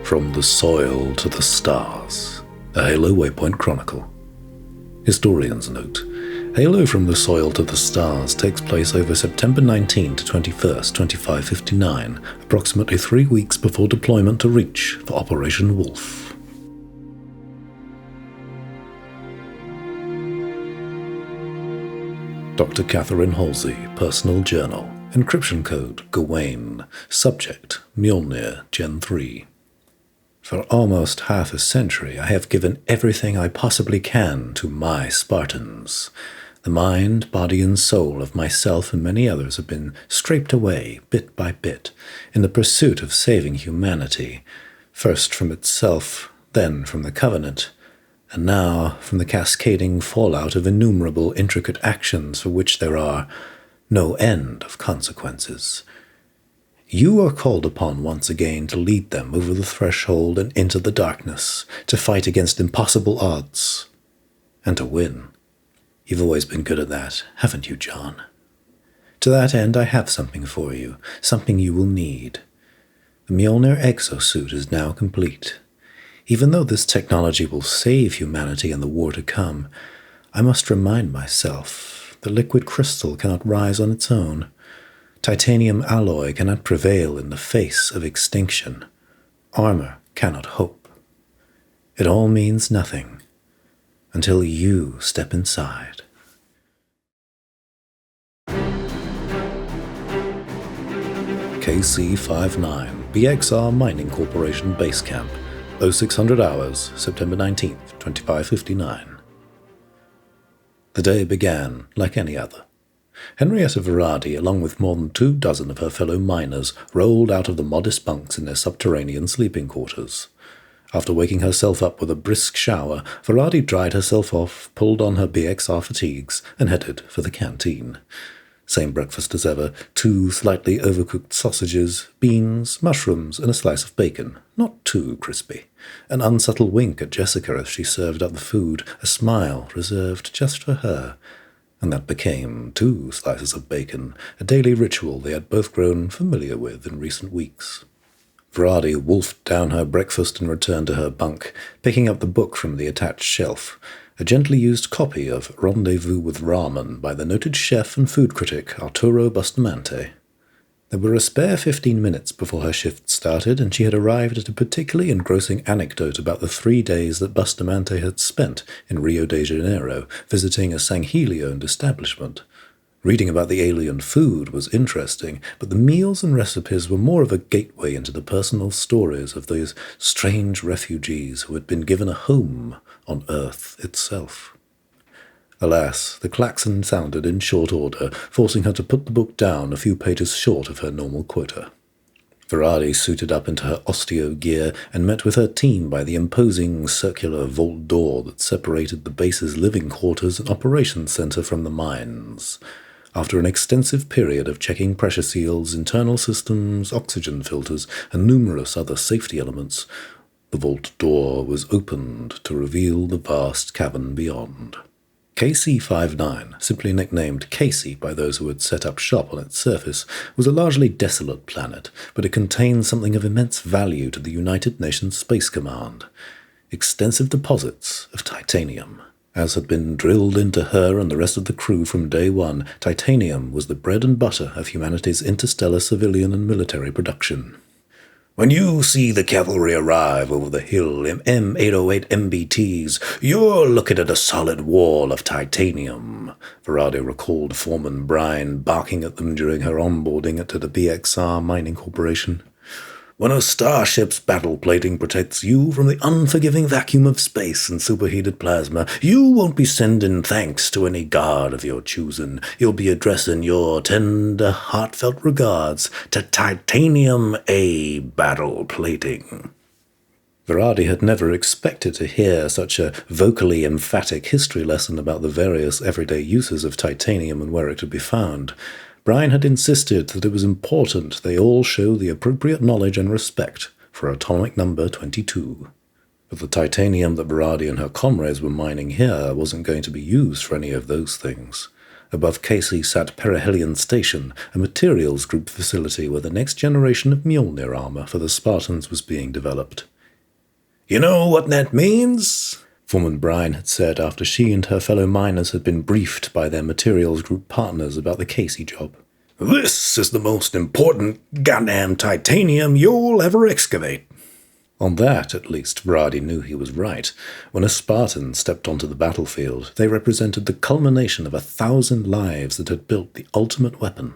From the Soil to the Stars, a Halo Waypoint Chronicle. Historian's note: Halo From the Soil to the Stars takes place over September 19 to 21st, 2559, approximately 3 weeks before deployment to Reach for Operation WOLFE. Dr. Catherine Halsey, Personal Journal, Encryption Code, Gawain, Subject, Mjolnir, GEN3. For almost half a century, I have given everything I possibly can to my Spartans. The mind, body, and soul of myself and many others have been scraped away, bit by bit, in the pursuit of saving humanity, first from itself, then from the Covenant, and now from the cascading fallout of innumerable intricate actions for which there are no end of consequences. You are called upon once again to lead them over the threshold and into the darkness, to fight against impossible odds, and to win. You've always been good at that, haven't you, John? To that end, I have something for you, something you will need. The Mjolnir exosuit is now complete. Even though this technology will save humanity in the war to come, I must remind myself that liquid crystal cannot rise on its own. Titanium alloy cannot prevail in the face of extinction. Armor cannot hope. It all means nothing until you step inside. KC-59, BXR Mining Corporation Base Camp, 0600 hours, September 19th, 2559. The day began like any other. Henrietta Veradi, along with more than 24 of her fellow miners, rolled out of the modest bunks in their subterranean sleeping quarters. After waking herself up with a brisk shower, Veradi dried herself off, pulled on her BXR fatigues, and headed for the canteen. Same breakfast as ever: 2 slightly overcooked sausages, beans, mushrooms, and a slice of bacon, not too crispy. An unsubtle wink at Jessica as she served up the food, a smile reserved just for her. And that became 2 slices of bacon, a daily ritual they had both grown familiar with in recent weeks. Veradi wolfed down her breakfast and returned to her bunk, picking up the book from the attached shelf, a gently used copy of Rendezvous with Ramen by the noted chef and food critic Arturo Bustamante. There were a spare 15 minutes before her shift started, and she had arrived at a particularly engrossing anecdote about the 3 days that Bustamante had spent in Rio de Janeiro, visiting a Sangheli-owned establishment. Reading about the alien food was interesting, but the meals and recipes were more of a gateway into the personal stories of those strange refugees who had been given a home on Earth itself. Alas, the klaxon sounded in short order, forcing her to put the book down a few pages short of her normal quota. Veradi suited up into her osteo gear and met with her team by the imposing circular vault door that separated the base's living quarters and operations center from the mines. After an extensive period of checking pressure seals, internal systems, oxygen filters, and numerous other safety elements, the vault door was opened to reveal the vast cavern beyond. KC-59, simply nicknamed Casey by those who had set up shop on its surface, was a largely desolate planet, but it contained something of immense value to the United Nations Space Command: extensive deposits of titanium. As had been drilled into her and the rest of the crew from day one, titanium was the bread and butter of humanity's interstellar civilian and military production. When you see the cavalry arrive over the hill in M808 MBTs, you're looking at a solid wall of titanium, Veradi recalled Foreman Brine barking at them during her onboarding to the BXR Mining Corporation. When a starship's battle plating protects you from the unforgiving vacuum of space and superheated plasma, you won't be sending thanks to any god of your choosing. You'll be addressing your tender, heartfelt regards to Titanium A battle plating. Veradi had never expected to hear such a vocally emphatic history lesson about the various everyday uses of titanium and where it could be found. Brian had insisted that it was important they all show the appropriate knowledge and respect for atomic number 22. But the titanium that Veradi and her comrades were mining here wasn't going to be used for any of those things. Above Casey sat Perihelion Station, a materials group facility where the next generation of Mjolnir armor for the Spartans was being developed. "You know what that means?" Foreman Bryan had said after she and her fellow miners had been briefed by their materials group partners about the Casey job. "This is the most important goddamn titanium you'll ever excavate." On that, at least, Brady knew he was right. When a Spartan stepped onto the battlefield, they represented the culmination of 1,000 lives that had built the ultimate weapon.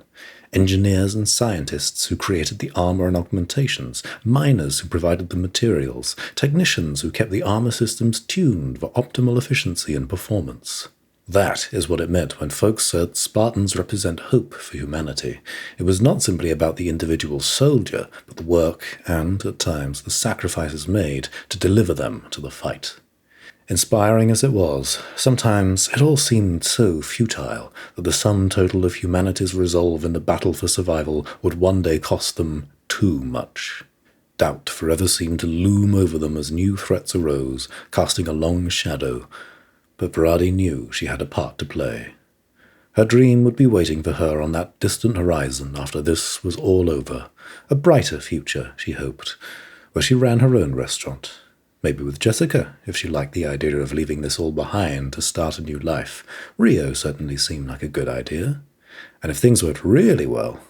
Engineers and scientists who created the armor and augmentations, miners who provided the materials, technicians who kept the armor systems tuned for optimal efficiency and performance. That is what it meant when folks said Spartans represent hope for humanity. It was not simply about the individual soldier, but the work and, at times, the sacrifices made to deliver them to the fight. Inspiring as it was, sometimes it all seemed so futile that the sum total of humanity's resolve in the battle for survival would one day cost them too much. Doubt forever seemed to loom over them as new threats arose, casting a long shadow. But Brady knew she had a part to play. Her dream would be waiting for her on that distant horizon after this was all over. A brighter future, she hoped, where she ran her own restaurant. Maybe with Jessica, if she liked the idea of leaving this all behind to start a new life. Rio certainly seemed like a good idea. And if things went really well,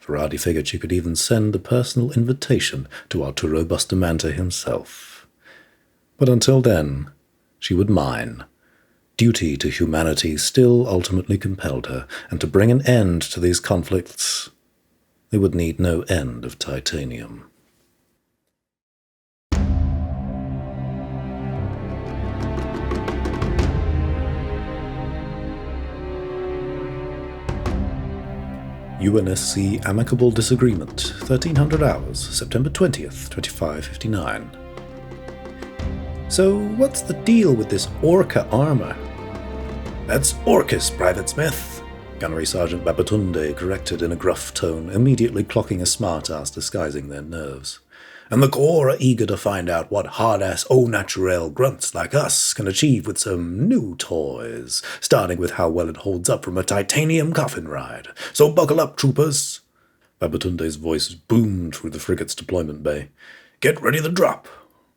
Brady figured she could even send a personal invitation to Arturo Bustamante himself. But until then, she would mine. Duty to humanity still ultimately compelled her, and to bring an end to these conflicts, they would need no end of titanium. UNSC Amicable Disagreement, 1300 hours, September 20th, 2559. So, what's the deal with this Orca armor? That's Orcus, Private Smith, Gunnery Sergeant Babatunde corrected in a gruff tone, immediately clocking a smart-ass disguising their nerves. And the Corps are eager to find out what hard-ass au-naturel grunts like us can achieve with some new toys, starting with how well it holds up from a titanium coffin ride. So buckle up, troopers! Babatunde's voice boomed through the frigate's deployment bay. Get ready to drop!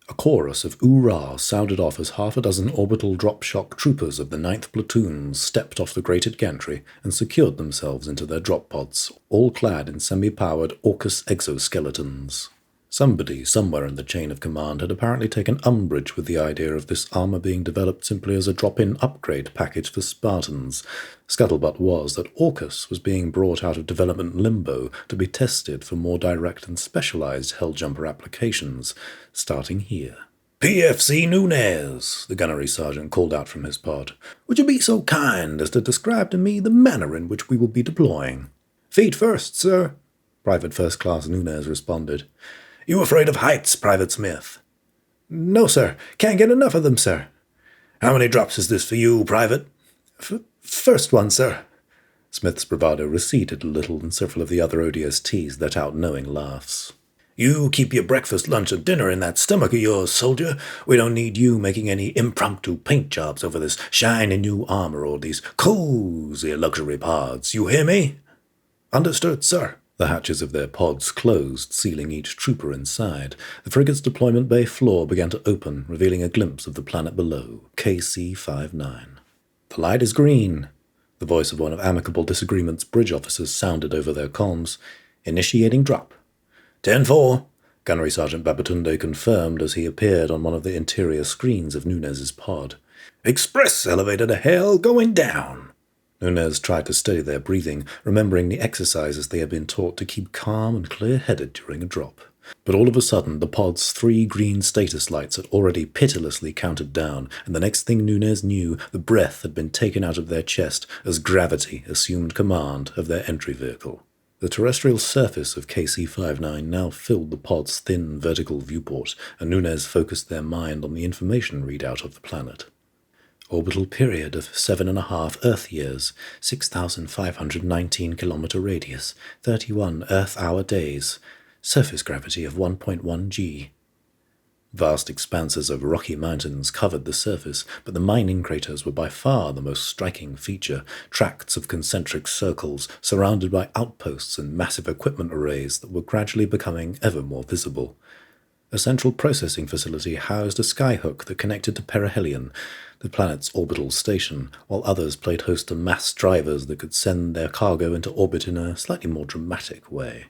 A chorus of oorah sounded off as half a dozen orbital drop-shock troopers of the Ninth Platoon stepped off the grated gantry and secured themselves into their drop pods, all clad in semi-powered Orcus exoskeletons. Somebody, somewhere in the chain of command, had apparently taken umbrage with the idea of this armor being developed simply as a drop-in upgrade package for Spartans. Scuttlebutt was that Orcus was being brought out of development limbo to be tested for more direct and specialized Helljumper applications, starting here. PFC Nunez, the gunnery sergeant called out from his pod. Would you be so kind as to describe to me the manner in which we will be deploying? Feet first, sir, Private First Class Nunez responded. You afraid of heights, Private Smith? No, sir. Can't get enough of them, sir. How many drops is this for you, Private? First one, sir. Smith's bravado receded a little, and several of the other ODSTs let out knowing laughs. You keep your breakfast, lunch, and dinner in that stomach of yours, soldier. We don't need you making any impromptu paint jobs over this shiny new armor or these cozy luxury pods. You hear me? Understood, sir. The hatches of their pods closed, sealing each trooper inside. The frigate's deployment bay floor began to open, revealing a glimpse of the planet below, KC-59. The light is green. The voice of one of Amicable Disagreement's bridge officers sounded over their comms. Initiating drop. 10-4, Gunnery Sergeant Babatunde confirmed as he appeared on one of the interior screens of Nunez's pod. Express elevator to hell going down. Nunez tried to steady their breathing, remembering the exercises they had been taught to keep calm and clear-headed during a drop. But all of a sudden, the pod's 3 green status lights had already pitilessly counted down, and the next thing Nunez knew, the breath had been taken out of their chest as gravity assumed command of their entry vehicle. The terrestrial surface of KC-59 now filled the pod's thin vertical viewport, and Nunez focused their mind on the information readout of the planet. Orbital period of 7.5 Earth years, 6,519 kilometer radius, 31 Earth-hour days, surface gravity of 1.1 g. Vast expanses of rocky mountains covered the surface, but the mining craters were by far the most striking feature, tracts of concentric circles surrounded by outposts and massive equipment arrays that were gradually becoming ever more visible. A central processing facility housed a skyhook that connected to perihelion, the planet's orbital station, while others played host to mass drivers that could send their cargo into orbit in a slightly more dramatic way.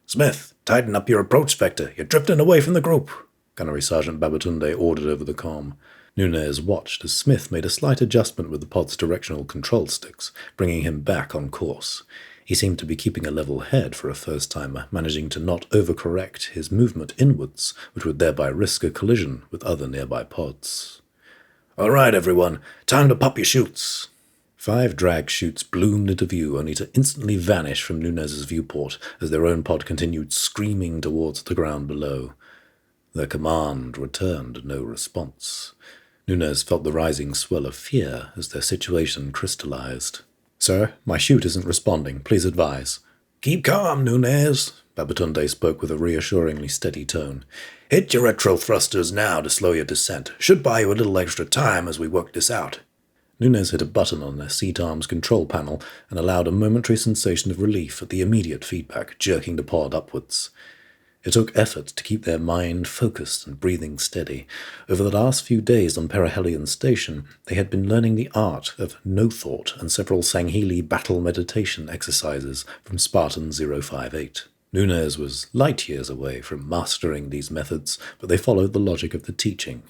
"Smith, tighten up your approach vector. You're drifting away from the group," Gunnery Sergeant Babatunde ordered over the comm. Nunez watched as Smith made a slight adjustment with the pod's directional control sticks, bringing him back on course. He seemed to be keeping a level head for a first-timer, managing to not overcorrect his movement inwards, which would thereby risk a collision with other nearby pods. "All right, everyone, time to pop your chutes." 5 drag chutes bloomed into view, only to instantly vanish from Nunez's viewport as their own pod continued screaming towards the ground below. Their command returned no response. Nunez felt the rising swell of fear as their situation crystallized. "Sir, my chute isn't responding. Please advise." "Keep calm, Nunez," Babatunde spoke with a reassuringly steady tone. "Hit your retro thrusters now to slow your descent. Should buy you a little extra time as we work this out." Nunez hit a button on their seat-arms control panel and allowed a momentary sensation of relief at the immediate feedback, jerking the pod upwards. It took effort to keep their mind focused and breathing steady. Over the last few days on Perihelion Station, they had been learning the art of no-thought and several Sangheli battle meditation exercises from Spartan 058. Nunez was light years away from mastering these methods, but they followed the logic of the teaching.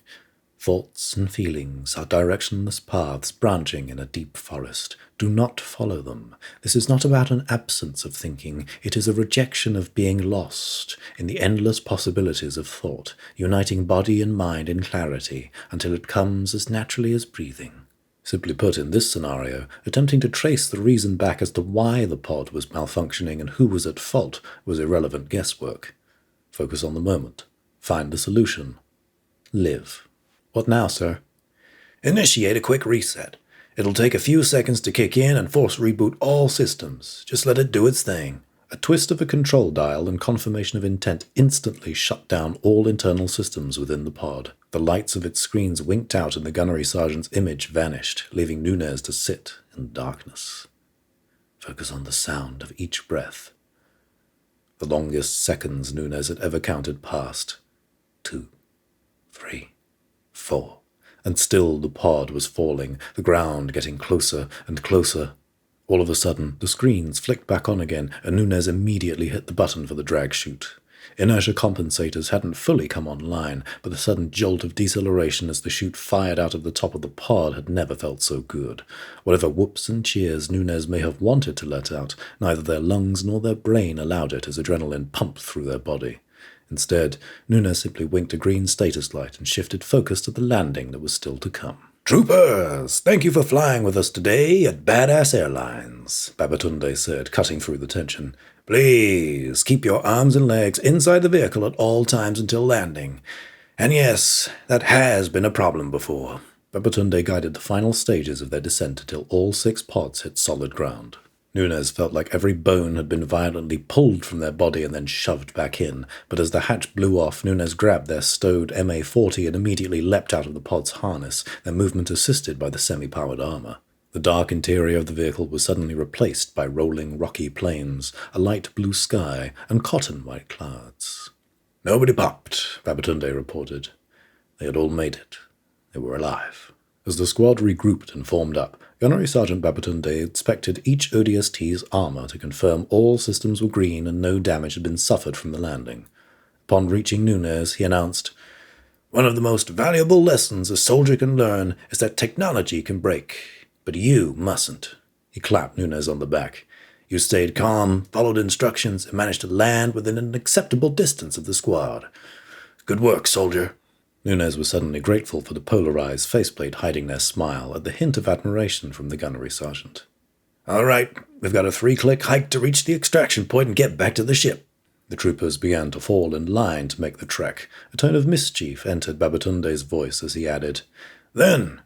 Thoughts and feelings are directionless paths branching in a deep forest. Do not follow them. This is not about an absence of thinking. It is a rejection of being lost in the endless possibilities of thought, uniting body and mind in clarity until it comes as naturally as breathing. Simply put, in this scenario, attempting to trace the reason back as to why the pod was malfunctioning and who was at fault was irrelevant guesswork. Focus on the moment. Find the solution. Live. "What now, sir?" "Initiate a quick reset. It'll take a few seconds to kick in and force reboot all systems. Just let it do its thing." A twist of a control dial and confirmation of intent instantly shut down all internal systems within the pod. The lights of its screens winked out and the gunnery sergeant's image vanished, leaving Nunez to sit in darkness. Focus on the sound of each breath. The longest seconds Nunez had ever counted passed. 2, 3, 4, and still the pod was falling, the ground getting closer and closer. All of a sudden, the screens flicked back on again, and Nunez immediately hit the button for the drag chute. Inertia compensators hadn't fully come online, but the sudden jolt of deceleration as the chute fired out of the top of the pod had never felt so good. Whatever whoops and cheers Nunez may have wanted to let out, neither their lungs nor their brain allowed it as adrenaline pumped through their body. Instead, Nunez simply winked a green status light and shifted focus to the landing that was still to come. "Troopers, thank you for flying with us today at Badass Airlines," Babatunde said, cutting through the tension. "Please keep your arms and legs inside the vehicle at all times until landing. And yes, that has been a problem before." Babatunde guided the final stages of their descent until all 6 pods hit solid ground. Nunez felt like every bone had been violently pulled from their body and then shoved back in, but as the hatch blew off, Nunez grabbed their stowed MA-40 and immediately leapt out of the pod's harness, their movement assisted by the semi-powered armor. The dark interior of the vehicle was suddenly replaced by rolling rocky plains, a light blue sky, and cotton-white clouds. "Nobody popped," Babatunde reported. They had all made it. They were alive. As the squad regrouped and formed up, Gunnery Sergeant Babatunde inspected each ODST's armor to confirm all systems were green and no damage had been suffered from the landing. Upon reaching Nunez, he announced, "One of the most valuable lessons a soldier can learn is that technology can break, but you mustn't." He clapped Nunez on the back. "You stayed calm, followed instructions, and managed to land within an acceptable distance of the squad. Good work, soldier." Nunez was suddenly grateful for the polarized faceplate hiding their smile at the hint of admiration from the gunnery sergeant. "All right, we've got a 3-click hike to reach the extraction point and get back to the ship." The troopers began to fall in line to make the trek. A tone of mischief entered Babatunde's voice as he added, "Then,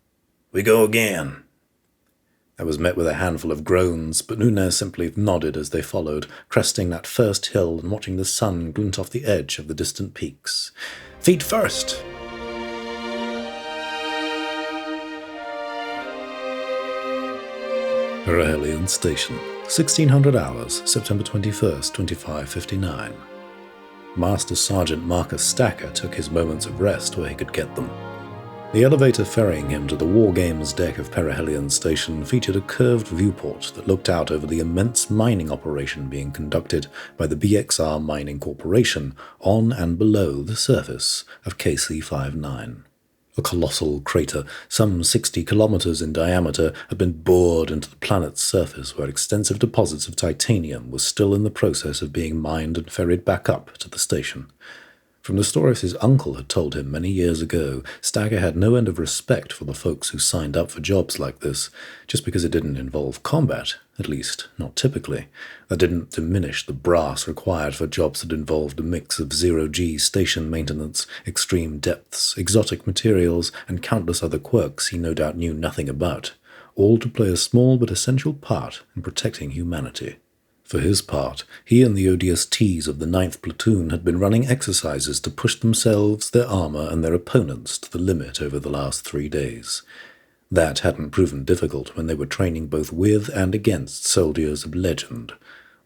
we go again." That was met with a handful of groans, but Nunez simply nodded as they followed, cresting that first hill and watching the sun glint off the edge of the distant peaks. "Feet first!" Perihelion Station, 1600 hours, September 21st, 2559. Master Sergeant Marcus Stacker took his moments of rest where he could get them. The elevator ferrying him to the War Games deck of Perihelion Station featured a curved viewport that looked out over the immense mining operation being conducted by the BXR Mining Corporation on and below the surface of KC-59. A colossal crater, some 60 kilometers in diameter, had been bored into the planet's surface where extensive deposits of titanium were still in the process of being mined and ferried back up to the station. From the stories his uncle had told him many years ago, Stacker had no end of respect for the folks who signed up for jobs like this, just because it didn't involve combat, at least not typically. That didn't diminish the brass required for jobs that involved a mix of zero-G station maintenance, extreme depths, exotic materials, and countless other quirks he no doubt knew nothing about, all to play a small but essential part in protecting humanity. For his part, he and the ODSTs of the Ninth Platoon had been running exercises to push themselves, their armor, and their opponents to the limit over the last 3 days. That hadn't proven difficult when they were training both with and against soldiers of legend,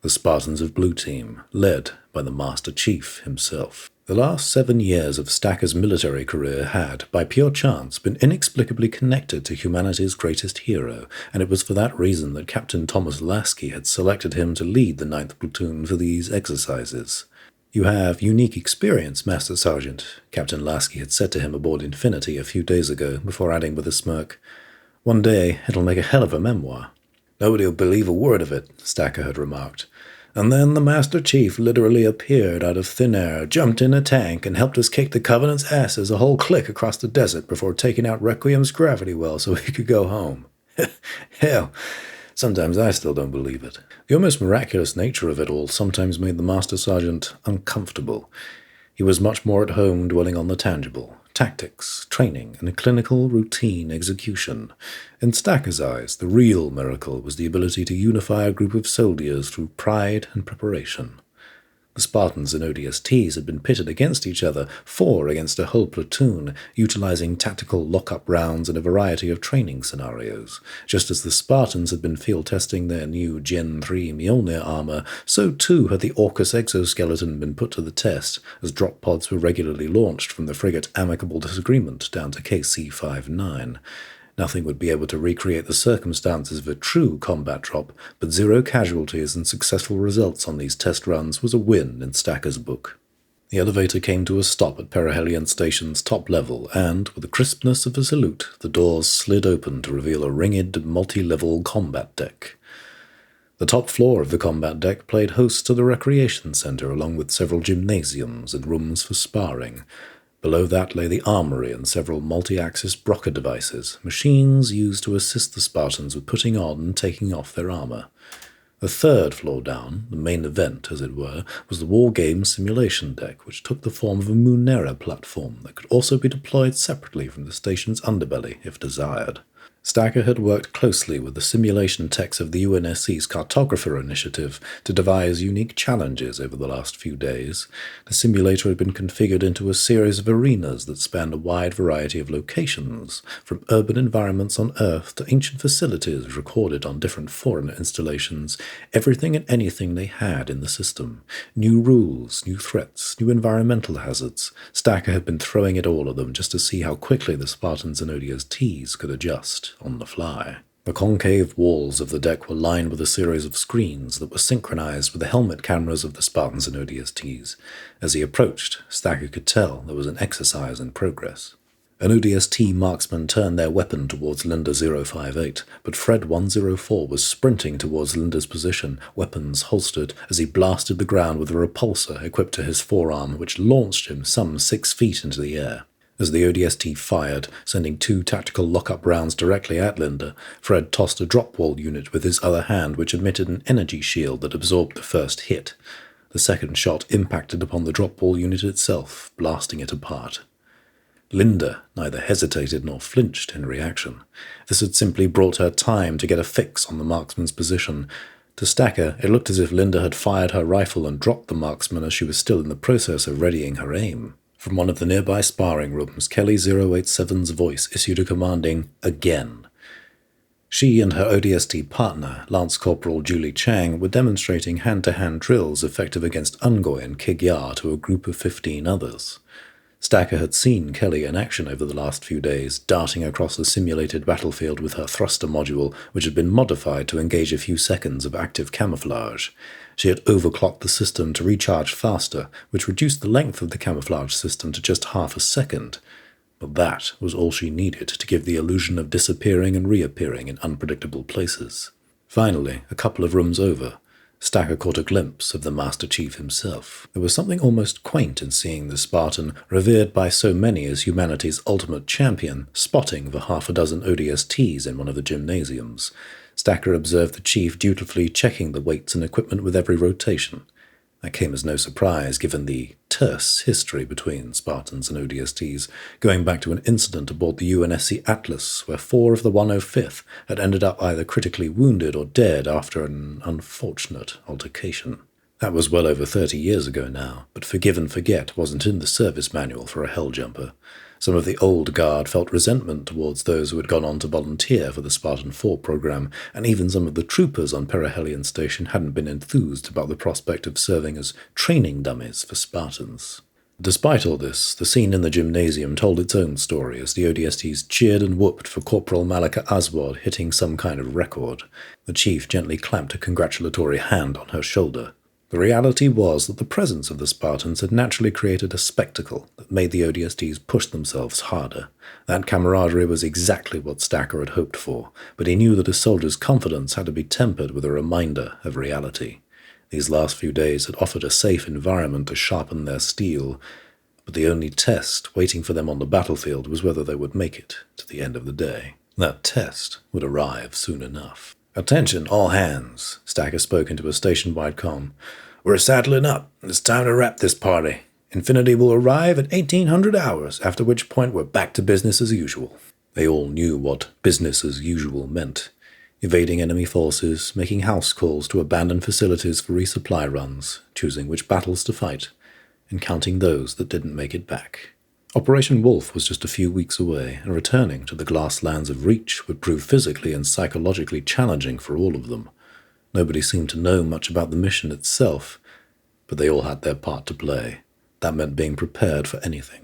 the Spartans of Blue Team, led by the Master Chief himself. The last 7 years of Stacker's military career had, by pure chance, been inexplicably connected to humanity's greatest hero, and it was for that reason that Captain Thomas Lasky had selected him to lead the Ninth Platoon for these exercises. "You have unique experience, Master Sergeant," Captain Lasky had said to him aboard Infinity a few days ago, before adding with a smirk, "One day it'll make a hell of a memoir." "Nobody'll believe a word of it," Stacker had remarked. "And then the Master Chief literally appeared out of thin air, jumped in a tank, and helped us kick the Covenant's asses a whole click across the desert before taking out Requiem's gravity well so he could go home." Hell, sometimes I still don't believe it. The almost miraculous nature of it all sometimes made the Master Sergeant uncomfortable. He was much more at home dwelling on the tangible, tactics, training, and clinical routine execution. In Stacker's eyes, the real miracle was the ability to unify a group of soldiers through pride and preparation. The Spartans and ODSTs had been pitted against each other, 4 against a whole platoon, utilizing tactical lock-up rounds and a variety of training scenarios. Just as the Spartans had been field-testing their new GEN3 Mjolnir armor, so too had the Orcus exoskeleton been put to the test, as drop pods were regularly launched from the frigate Amicable Disagreement down to KC-59. Nothing would be able to recreate the circumstances of a true combat drop, but 0 casualties and successful results on these test runs was a win in Stacker's book. The elevator came to a stop at Perihelion Station's top level, and, with the crispness of a salute, the doors slid open to reveal a ringed, multi-level combat deck. The top floor of the combat deck played host to the recreation center, along with several gymnasiums and rooms for sparring. Below that lay the armory and several multi-axis Broca devices, machines used to assist the Spartans with putting on and taking off their armor. The third floor down, the main event, as it were, was the War Games simulation deck, which took the form of a Munera platform that could also be deployed separately from the station's underbelly, if desired. Stacker had worked closely with the simulation techs of the UNSC's Cartographer Initiative to devise unique challenges over the last few days. The simulator had been configured into a series of arenas that spanned a wide variety of locations, from urban environments on Earth to ancient facilities recorded on different foreign installations, everything and anything they had in the system. New rules, new threats, new environmental hazards. Stacker had been throwing at all of them just to see how quickly the Spartans and ODSTs could adjust on the fly. The concave walls of the deck were lined with a series of screens that were synchronized with the helmet cameras of the Spartans and ODSTs. As he approached, Stacker could tell there was an exercise in progress. An ODST marksman turned their weapon towards Linda 058, but Fred 104 was sprinting towards Linda's position, weapons holstered, as he blasted the ground with a repulsor equipped to his forearm, which launched him some 6 feet into the air. As the ODST fired, sending 2 tactical lock-up rounds directly at Linda, Fred tossed a drop wall unit with his other hand, which emitted an energy shield that absorbed the first hit. The second shot impacted upon the drop wall unit itself, blasting it apart. Linda neither hesitated nor flinched in reaction. This had simply brought her time to get a fix on the marksman's position. To Stacker, it looked as if Linda had fired her rifle and dropped the marksman as she was still in the process of readying her aim. From one of the nearby sparring rooms, Kelly 087's voice issued a commanding, "Again." She and her ODST partner, Lance Corporal Julie Chang, were demonstrating hand-to-hand drills effective against Ungoy and Kig-Yar to a group of 15 others. Stacker had seen Kelly in action over the last few days, darting across the simulated battlefield with her thruster module, which had been modified to engage a few seconds of active camouflage. She had overclocked the system to recharge faster, which reduced the length of the camouflage system to just half a second. But that was all she needed to give the illusion of disappearing and reappearing in unpredictable places. Finally, a couple of rooms over, Stacker caught a glimpse of the Master Chief himself. There was something almost quaint in seeing the Spartan, revered by so many as humanity's ultimate champion, spotting the half a dozen ODSTs in one of the gymnasiums. Stacker observed the Chief dutifully checking the weights and equipment with every rotation. That came as no surprise, given the terse history between Spartans and ODSTs, going back to an incident aboard the UNSC Atlas, where 4 of the 105th had ended up either critically wounded or dead after an unfortunate altercation. That was well over 30 years ago now, but forgive and forget wasn't in the service manual for a Helljumper. Some of the old guard felt resentment towards those who had gone on to volunteer for the Spartan 4 program, and even some of the troopers on Perihelion Station hadn't been enthused about the prospect of serving as training dummies for Spartans. Despite all this, the scene in the gymnasium told its own story as the ODSTs cheered and whooped for Corporal Malika Aswad hitting some kind of record. The Chief gently clamped a congratulatory hand on her shoulder. The reality was that the presence of the Spartans had naturally created a spectacle that made the ODSTs push themselves harder. That camaraderie was exactly what Stacker had hoped for, but he knew that a soldier's confidence had to be tempered with a reminder of reality. These last few days had offered a safe environment to sharpen their steel, but the only test waiting for them on the battlefield was whether they would make it to the end of the day. That test would arrive soon enough. "Attention, all hands," Stacker spoke into a station-wide comm. "We're saddling up. It's time to wrap this party. Infinity will arrive at 1800 hours, after which point we're back to business as usual." They all knew what business as usual meant. Evading enemy forces, making house calls to abandoned facilities for resupply runs, choosing which battles to fight, and counting those that didn't make it back. Operation WOLFE was just a few weeks away, and returning to the glass lands of Reach would prove physically and psychologically challenging for all of them. Nobody seemed to know much about the mission itself, but they all had their part to play. That meant being prepared for anything.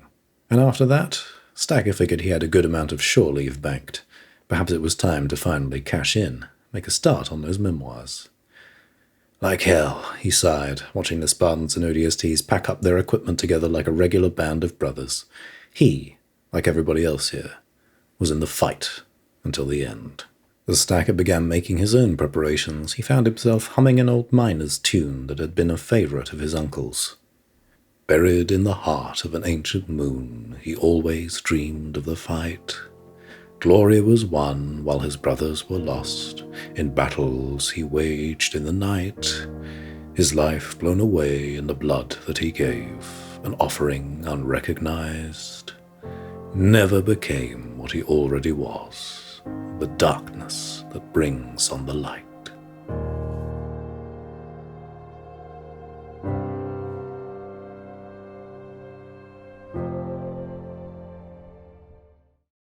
And after that, Stacker figured he had a good amount of shore leave banked. Perhaps it was time to finally cash in, make a start on those memoirs. "Like hell," he sighed, watching the Spartans and ODSTs pack up their equipment together like a regular band of brothers. He, like everybody else here, was in the fight until the end. As Stacker began making his own preparations, he found himself humming an old miner's tune that had been a favorite of his uncle's. Buried in the heart of an ancient moon, he always dreamed of the fight. Glory was won while his brothers were lost. In battles he waged in the night. His life blown away in the blood that he gave, an offering unrecognized. Never became what he already was, the darkness that brings on the light.